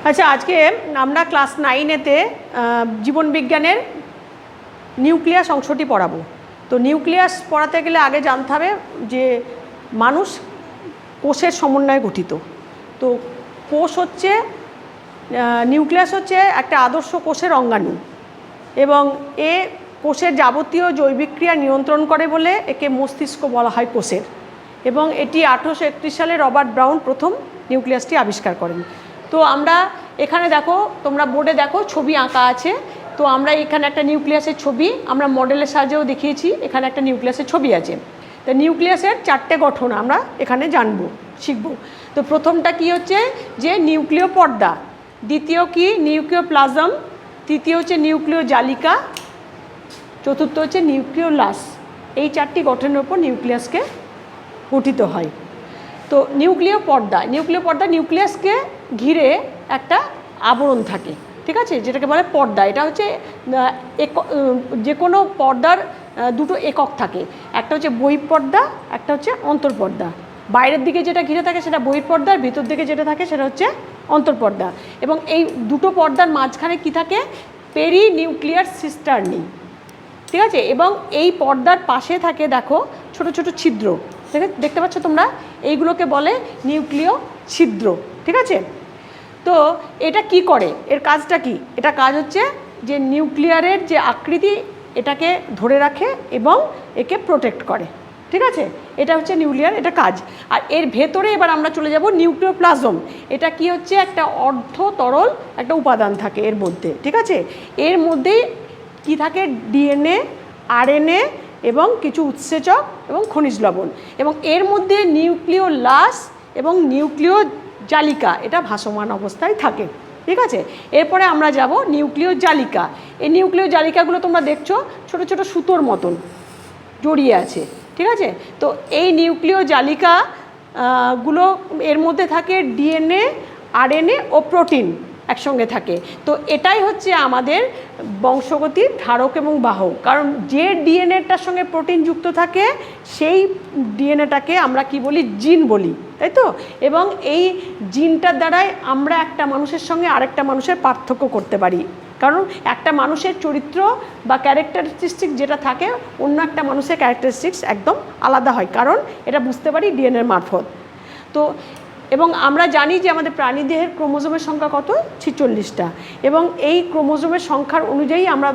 আচ্ছা, আজকে আমরা ক্লাস 9-এতে জীবনবিজ্ঞানের নিউক্লিয়াস অংশটি পড়াবো। তো নিউক্লিয়াস পড়াতে গেলে আগে জানতে হবে যে মানুষ কোষের সমন্বয়ে গঠিত। তো কোষ হচ্ছে, নিউক্লিয়াস হচ্ছে একটা আদর্শ কোষের অঙ্গাণু এবং এ কোষের যাবতীয় জৈবিক ক্রিয়া নিয়ন্ত্রণ করে বলে একে মস্তিষ্ক বলা হয় কোষের। এবং এটি 1831 সালে রবার্ট ব্রাউন প্রথম নিউক্লিয়াসটি আবিষ্কার করেন। তো আমরা এখানে দেখো, তোমরা বোর্ডে দেখো ছবি আঁকা আছে। তো আমরা এখানে একটা নিউক্লিয়াসের ছবি আমরা মডেলের সাহায্যেও দেখিয়েছি। এখানে একটা নিউক্লিয়াসের ছবি আছে। তো নিউক্লিয়াসের 4টে গঠন আমরা এখানে জানবো, শিখব। তো প্রথমটা কি হচ্ছে যে নিউক্লিয় পর্দা, দ্বিতীয় কি নিউক্লিওপ্লাজম, তৃতীয় হচ্ছে নিউক্লিয় জালিকা, চতুর্থ হচ্ছে নিউক্লিওলাস। এই 4টি গঠনের উপর নিউক্লিয়াসকে গঠিত হয়। তো নিউক্লিয় পর্দা নিউক্লিয়াসকে ঘিরে একটা আবরণ থাকে, ঠিক আছে, যেটাকে বলে পর্দা। এটা হচ্ছে যে কোনো পর্দার দুটো একক থাকে, একটা হচ্ছে বহিঃপর্দা, একটা হচ্ছে অন্তর্পর্দা। বাইরের দিকে যেটা ঘিরে থাকে সেটা বহিঃপর্দা, আর ভিতর দিকে যেটা থাকে সেটা হচ্ছে অন্তর্পর্দা। এবং এই দুটো পর্দার মাঝখানে কি থাকে, পেরি নিউক্লিয়ার সিস্টার্নি, ঠিক আছে। এবং এই পর্দার পাশে থাকে দেখো ছোট ছোট ছিদ্র, দেখতে পাচ্ছ তোমরা, এইগুলোকে বলে নিউক্লিয় ছিদ্র, ঠিক আছে। তো এটা কি করে, এর কাজটা কি? এটা কাজ হচ্ছে যে নিউক্লিয়ারের যে আকৃতি এটাকে ধরে রাখে এবং একে প্রোটেক্ট করে, ঠিক আছে। এটা হচ্ছে নিউক্লিয়ার, এটা কাজ। আর এর ভেতরে এবার আমরা চলে যাব নিউক্লিওপ্লাজম। এটা কি হচ্ছে, একটা অর্ধ তরল একটা উপাদান থাকে এর মধ্যে, ঠিক আছে। এর মধ্যেই কি থাকে, ডিএনএ, আরএনএ এবং কিছু উৎসেচক এবং খনিজ লবণ। এবং এর মধ্যে নিউক্লিওলাস এবং নিউক্লিয় জালিকা এটা ভাসমান অবস্থায় থাকে, ঠিক আছে। এরপরে আমরা যাব নিউক্লিয় জালিকা। এই নিউক্লিয় জালিকাগুলো তোমরা দেখছো ছোট ছোট সুতোর মতন জড়িয়ে আছে, ঠিক আছে। তো এই নিউক্লিয় জালিকা গুলো এর মধ্যে থাকে ডিএনএ, আরএনএ ও প্রোটিন একসঙ্গে থাকে। তো এটাই হচ্ছে আমাদের বংশগতির ধারক এবং বাহক। কারণ যে ডিএনএটার সঙ্গে প্রোটিন যুক্ত থাকে সেই ডিএনএটাকে আমরা কি বলি, জিন বলি, তাই তো। এবং এই জিনটার দ্বারাই আমরা একটা মানুষের সঙ্গে আরেকটা মানুষের পার্থক্য করতে পারি। কারণ একটা মানুষের চরিত্র বা ক্যারেক্টারিস্টিক্স যেটা থাকে অন্য একটা মানুষের ক্যারেক্টারিস্টিক্স একদম আলাদা হয়, কারণ এটা বুঝতে পারি ডিএনএর মারফত। তো এবং আমরা জানি যে আমাদের প্রাণীদেহের ক্রোমোজোমের সংখ্যা কত, 46টা। এবং এই ক্রোমোজোমের সংখ্যার অনুযায়ী আমরা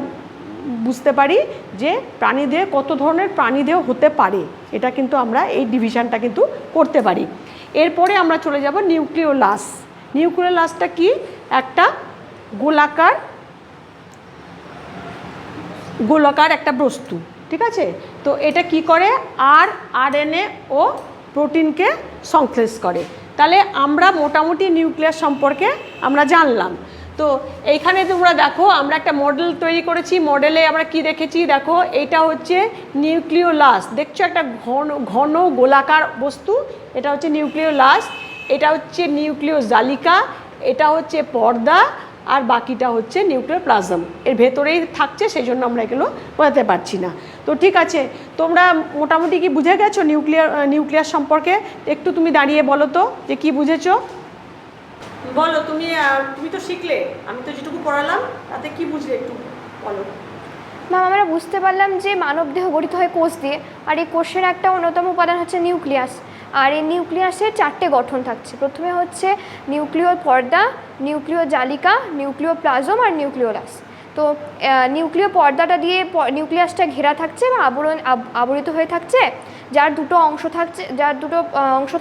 বুঝতে পারি যে প্রাণীদেহ কত ধরনের প্রাণীদেহ হতে পারে। এটা কিন্তু আমরা এই ডিভিশনটা কিন্তু করতে পারি। এরপরে আমরা চলে যাব নিউক্লিওলাস। নিউক্লিওলাসটা কি, একটা গোলাকার একটা বস্তু, ঠিক আছে। তো এটা কি করে, আরএনএ ও প্রোটিনকে সংশ্লেষ করে। তাহলে আমরা মোটামুটি নিউক্লিয়াস সম্পর্কে আমরা জানলাম। তো এইখানে তোমরা দেখো আমরা একটা মডেল তৈরি করেছি। মডেলে আমরা কি দেখেছি দেখো, এটা হচ্ছে নিউক্লিওলাস, দেখছো একটা ঘন গোলাকার বস্তু, এটা হচ্ছে নিউক্লিওলাস। এটা হচ্ছে নিউক্লিয় জালিকা, এটা হচ্ছে পর্দা, আর বাকিটা হচ্ছে নিউক্লিওপ্লাজম। এর ভেতরেই থাকছে, সেই জন্য আমরা এগুলো বোঝাতে পারছি না। তো ঠিক আছে, তোমরা মোটামুটি কি বুঝে গেছো নিউক্লিয়াস সম্পর্কে? একটু তুমি দাঁড়িয়ে বলো তো যে কি বুঝেছো, বলো। তুমি তো শিখলে, আমি তো যেটুকু পড়ালাম তাতে কি বুঝলে একটু বলো। ম্যাম, আমরা বুঝতে পারলাম যে মানবদেহ গঠিত হয় কোষ দিয়ে, আর এই কোষের একটা অন্যতম উপাদান হচ্ছে নিউক্লিয়াস। আর এই নিউক্লিয়াসের 4টে গঠন থাকছে। প্রথমে হচ্ছে নিউক্লিয় পর্দা, নিউক্লিয় জালিকা, নিউক্লিওপ্লাজম আর নিউক্লিওলাস। তো নিউক্লিয় পর্দাটা দিয়ে নিউক্লিয়াসটা ঘেরা থাকছে বা আবরিত হয়ে থাকছে, যার দুটো অংশ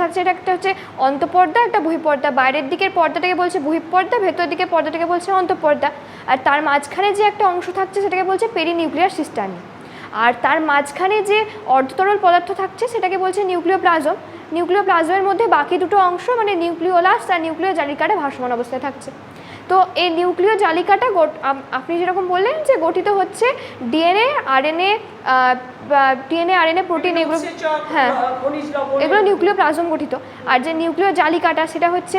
থাকছে। এটা একটা হচ্ছে অন্তঃপর্দা, একটা বহিঃপর্দা। বাইরের দিকের পর্দাটাকে বলছে বহিঃপর্দা, ভেতর দিকের পর্দাটাকে বলছে অন্তঃপর্দা। আর তার মাঝখানে যে একটা অংশ থাকছে সেটাকে বলছে পেরিনিউক্লিয়ার সিস্টার্নি। আর তার মাঝখানে যে অর্ধতরল পদার্থ থাকছে সেটাকে বলছে নিউক্লিওপ্লাজম। নিউক্লিওপ্লাজমের মধ্যে বাকি দুটো অংশ মানে নিউক্লিওলাস আর নিউক্লিয় জালিকাটা ভাসমান অবস্থায় থাকছে। তো এই নিউক্লিয় জালিকাটা আপনি যেরকম বললেন যে গঠিত হচ্ছে ডিএনএ, আরএনএ, প্রোটিন, এগুলো, হ্যাঁ, এগুলো নিউক্লিওপ্লাজম গঠিত। আর যে নিউক্লিয় জালিকাটা সেটা হচ্ছে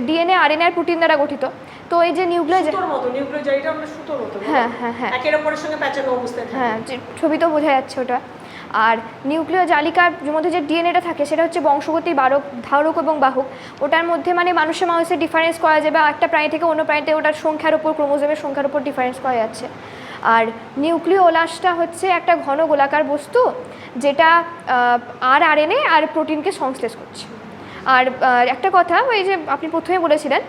ডিএনএ, আরএনএ আর প্রোটিন দ্বারা গঠিত। তো এই যে নিউক্লিয় জালিকা, হ্যাঁ, ছবিতেও বোঝা যাচ্ছে ওটা। আর নিউক্লিয় জালিকার মধ্যে যে ডিএনএটা থাকে সেটা হচ্ছে বংশগতির ধারক এবং বাহক। ওটার মধ্যে মানে মানুষে ডিফারেন্স করা যাবে, একটা প্রাণী থেকে অন্য প্রাণীতে ওটার সংখ্যার উপর, ক্রোমোজোমের সংখ্যার উপর ডিফারেন্স করা যাচ্ছে। আর নিউক্লিওলাসটা হচ্ছে একটা ঘন গোলাকার বস্তু যেটা আরএনএ আর প্রোটিনকে সংশ্লেষ করছে। আর একটা কথা, ওই যে আপনি প্রথমে বলেছিলেন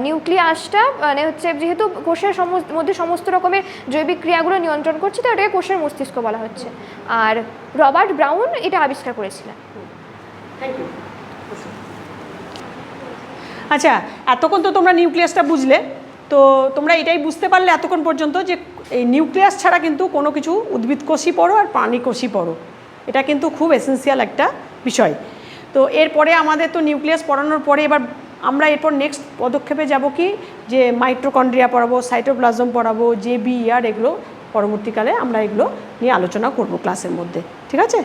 নিউক্লিয়াসটা মানে হচ্ছে যেহেতু কোষের মধ্যে সমস্ত রকমের জৈবিক ক্রিয়াগুলো নিয়ন্ত্রণ করছে, তো এটাকে কোষের মস্তিষ্ক বলা হচ্ছে। আর রবার্ট ব্রাউন এটা আবিষ্কার করেছিলেন। Thank you. আচ্ছা, এতক্ষণ তো তোমরা নিউক্লিয়াসটা বুঝলে, তো তোমরা এটাই বুঝতে পারলে এতক্ষণ পর্যন্ত যে এই নিউক্লিয়াস ছাড়া কিন্তু কোনো কিছু উদ্ভিদ কোষই পড়ো আর প্রাণী কোষই পড়ো, এটা কিন্তু খুব এসেন্সিয়াল একটা বিষয়। তো এরপরে আমাদের তো নিউক্লিয়াস পড়ানোর পরে এবার আমরা এরপর নেক্সট পদক্ষেপে যাব কি, যে মাইটোকন্ড্রিয়া পড়াবো, সাইটোপ্লাজম পড়াবো, JBER, এগুলো পরবর্তীকালে আমরা এগুলো নিয়ে আলোচনা করব ক্লাসের মধ্যে। ঠিক আছে?